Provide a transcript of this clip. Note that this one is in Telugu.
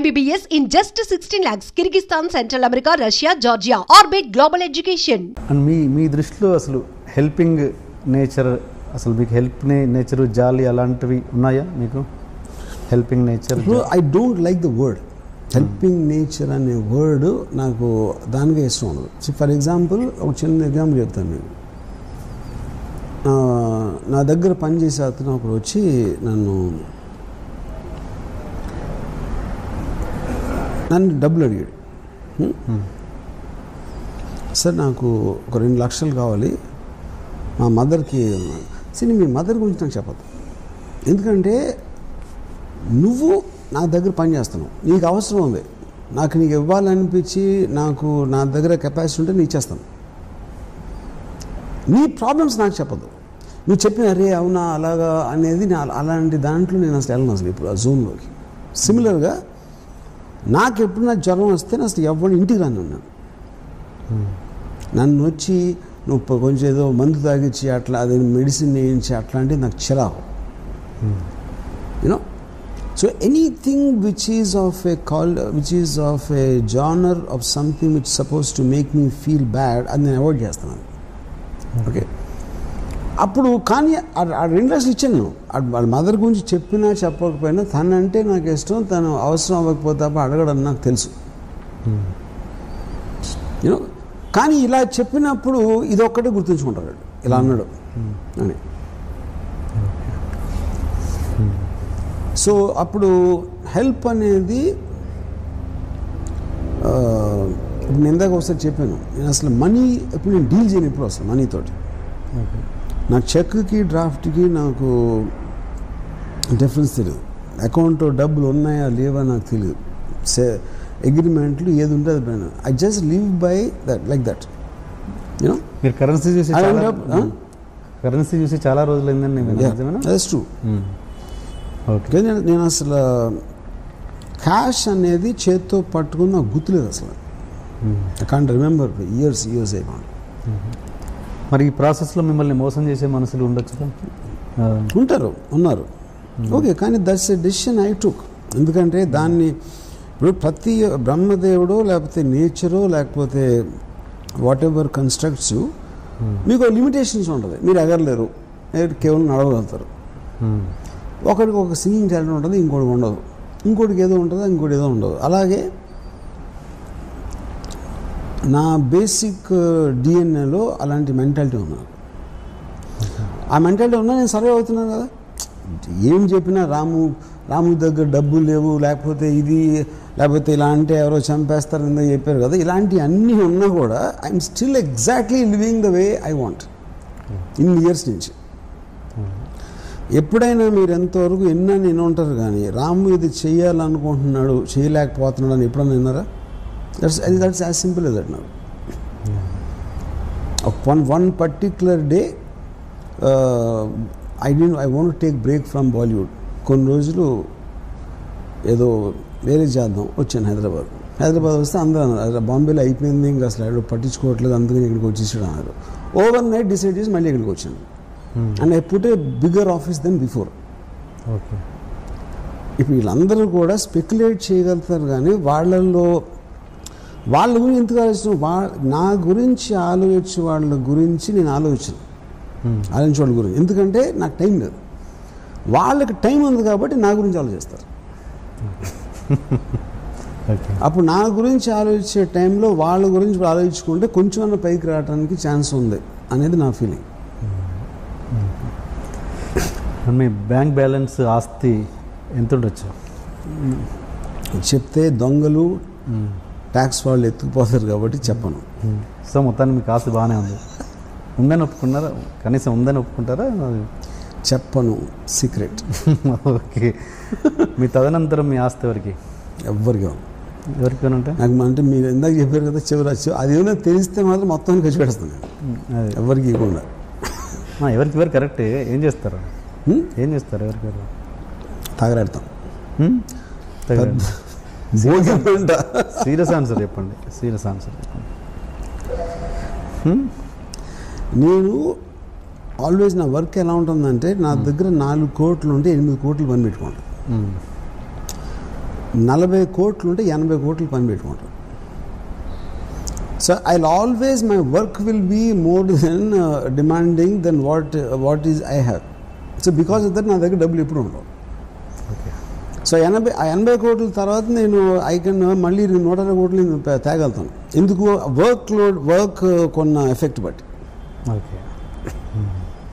MBBS in just 16 lakhs. Kyrgyzstan, Central America, Russia, Georgia. Orbit Global Education. And మీ దృష్టిలో అసలు హెల్పింగ్ నేచర్, అసలు మీకు హెల్ప్ నేచర్, జాలి అలాంటివి ఉన్నాయా మీకు? Helping nature, I don't like the word helping nature అనే వర్డ్. నాకు దానిగా ఇష్టం ఉండదు. ఫర్ ఎగ్జాంపుల్ ఒక చిన్న ఎగ్జాంపుల్ చెప్తాను నేను. నా దగ్గర పనిచేసే అతను ఒకరు వచ్చి నన్ను డబ్బులు అడిగాడు. సార్ నాకు ఒక 2 లక్షలు కావాలి, మా మదర్కి. సరే మీ మదర్ గురించి నాకు చెప్పదు, ఎందుకంటే నువ్వు నా దగ్గర పని చేస్తున్నావు, నీకు అవసరం ఉంది, నాకు నీకు ఇవ్వాలనిపించి నాకు నా దగ్గర కెపాసిటీ ఉంటే నేను ఇచ్చేస్తాను. నీ ప్రాబ్లమ్స్ నాకు చెప్పదు. నువ్వు చెప్పిన అరే అవునా అలాగా అనేది అలాంటి దాంట్లో నేను అసలు వెళ్ళను అసలు ఇప్పుడు ఆ జోన్లోకి. సిమిలర్గా నాకు ఎప్పుడన్నా జ్వరం వస్తే నేను అసలు ఎవరిని ఇంటికి రాను ఉన్నాను. నన్ను వచ్చి నువ్వు కొంచెం ఏదో మందు తాగించి అట్లా అదే మెడిసిన్ వేయించి అట్లాంటివి నాకు చిరాకు. You know, so anything which is of A genre of something which suppose to make me feel bad, అది నేను అవాయిడ్ చేస్తున్నాను. ఓకే, అప్పుడు కానీ ఆ 2 లక్షలు ఇచ్చాను నేను. వాళ్ళ మదర్ గురించి చెప్పినా చెప్పకపోయినా తనంటే నాకు ఇష్టం, తను అవసరం అవ్వకపోతే అడగడం నాకు తెలుసు. యూనో, కానీ ఇలా చెప్పినప్పుడు ఇది ఒక్కటే గుర్తుంచుకుంటాడు, ఇలా అన్నాడు అని. సో అప్పుడు హెల్ప్ అనేది ఇప్పుడు నేను ఇందాక ఒకసారి చెప్పాను, నేను అసలు మనీ ఇప్పుడు నేను డీల్ చేయను ఎప్పుడు అసలు మనీతోటి. నాకు చెక్కి డ్రాఫ్ట్కి నాకు డిఫరెన్స్ తెలియదు. అకౌంట్లో డబ్బులు ఉన్నాయా లేవా నాకు తెలియదు. అగ్రిమెంట్లు ఏది ఉంటే అది పైన I just live by that, like that. You know, మీరు కరెన్సీ చూసి చాలా రోజులైందండి. That's true. ఓకే, నేను అసలు క్యాష్ అనేది చేత్తో పట్టుకుని నాకు గుర్తులేదు అసలు. ఐ కాంట్ రిమెంబర్ ఇయర్స్ అయిపోయింది. మరి ఈ ప్రాసెస్లో మిమ్మల్ని మోసం చేసే మనుషులు ఉండొచ్చు, ఉన్నారు. ఓకే, కానీ that's a decision I took. ఎందుకంటే దాన్ని ఇప్పుడు ప్రతి బ్రహ్మదేవుడు లేకపోతే నేచరు లేకపోతే వాట్ ఎవర్ కన్స్ట్రక్ట్స్ మీకు లిమిటేషన్స్ ఉంటుంది. మీరు ఎగరలేరు, కేవలం నడవగలుగుతారు. ఒకరికి ఒక సింగింగ్ టాలెంట్ ఉంటుంది, ఇంకోటికి ఉండదు. ఇంకోటికి ఏదో ఉంటుంది, ఇంకోటి ఏదో ఉండదు. అలాగే నా బేసిక్ డిఎన్ఏలో అలాంటి మెంటాలిటీ ఉన్నారు. ఆ మెంటాలిటీ ఉన్నా నేను సర్వే అవుతున్నాను కదా. ఏం చెప్పినా రాము దగ్గర డబ్బులు లేవు, లేకపోతే ఇలా అంటే ఎవరో చంపేస్తారు కింద చెప్పారు కదా, ఇలాంటివి అన్నీ ఉన్నా కూడా I'm still exactly living the way I want in years నుంచి. ఎప్పుడైనా మీరు ఎంతవరకు ఎన్నని ఉంటారు, కానీ రాము ఇది చేయాలనుకుంటున్నాడు చేయలేకపోతున్నాడు అని ఎప్పుడన్నా విన్నారా? That's as simple as that now. One particular day, I want to take break from Bollywood. కొన్ని రోజులు ఏదో వేరే చేద్దాం వచ్చాను హైదరాబాద్ వస్తే అందరూ అన్నారు బాంబేలో అయిపోయింది, ఇంకా అసలు పట్టించుకోవట్లేదు, అందుకని ఇక్కడికి వచ్చేసాడు అన్నారు. ఓవర్ నైట్ డిసైడ్ చేసి మళ్ళీ ఇక్కడికి వచ్చాను. And I put a bigger office than before. Okay, ఇప్పుడు వీళ్ళందరూ కూడా స్పెక్యులేట్ చేయగలుగుతారు, కానీ వాళ్ళ గురించి ఎందుకు ఆలోచించడం? నా గురించి ఆలోచించే వాళ్ళ గురించి నేను ఆలోచించే వాళ్ళ గురించి, ఎందుకంటే నాకు టైం లేదు. వాళ్ళకి టైం ఉంది కాబట్టి నా గురించి ఆలోచిస్తారు. అప్పుడు నా గురించి ఆలోచించే టైంలో వాళ్ళ గురించి ఆలోచించుకుంటే కొంచెం అన్న పైకి రావడానికి ఛాన్స్ ఉంది అనేది నా ఫీలింగ్. మీ బ్యాంక్ బ్యాలెన్స్ ఆస్తి ఎంత ఉండొచ్చు చెప్తే దొంగలు ట్యాక్స్ వాళ్ళు ఎత్తుకుపోతారు కాబట్టి చెప్పను. సో మొత్తాన్ని మీకు ఆస్తి బాగానే ఉంది, ఉందని ఒప్పుకున్నారా? కనీసం ఉందని ఒప్పుకుంటారా? చెప్పను, సీక్రెట్. ఓకే, మీ తదనంతరం మీ ఆస్తి ఎవరికి ఉంటాయి? నాకు అంటే మీరు ఇందాక చెప్పారు కదా చివరి, అది ఏమైనా తెలిస్తే మాత్రం మొత్తం ఖర్చు పెడతాను. ఎవరికి ఇవ్వకుండా. ఎవరికి కరెక్ట్. ఏం చేస్తారు ఎవరికి? తాగరాడతాం. సీరియస్ ఆన్సర్ చెప్పండి. నేను ఆల్వేస్ నా వర్క్ ఎలా ఉంటుందంటే, నా దగ్గర 4 కోట్లు ఉంటే 8 కోట్లు పని పెట్టుకుంటాను. 40 కోట్లు ఉంటే 80 కోట్లు పని పెట్టుకుంటాను. So I always my work will be more than demanding than what is I have. So because of that నా దగ్గర డబ్బులు ఎప్పుడు ఉండవు. సో 80 కోట్ల తర్వాత నేను ఐ కెన్ మళ్ళీ 120 కోట్లు తేగలుగుతాను. ఎందుకు? వర్క్ కొన్న ఎఫెక్ట్ బట్టి. ఓకే.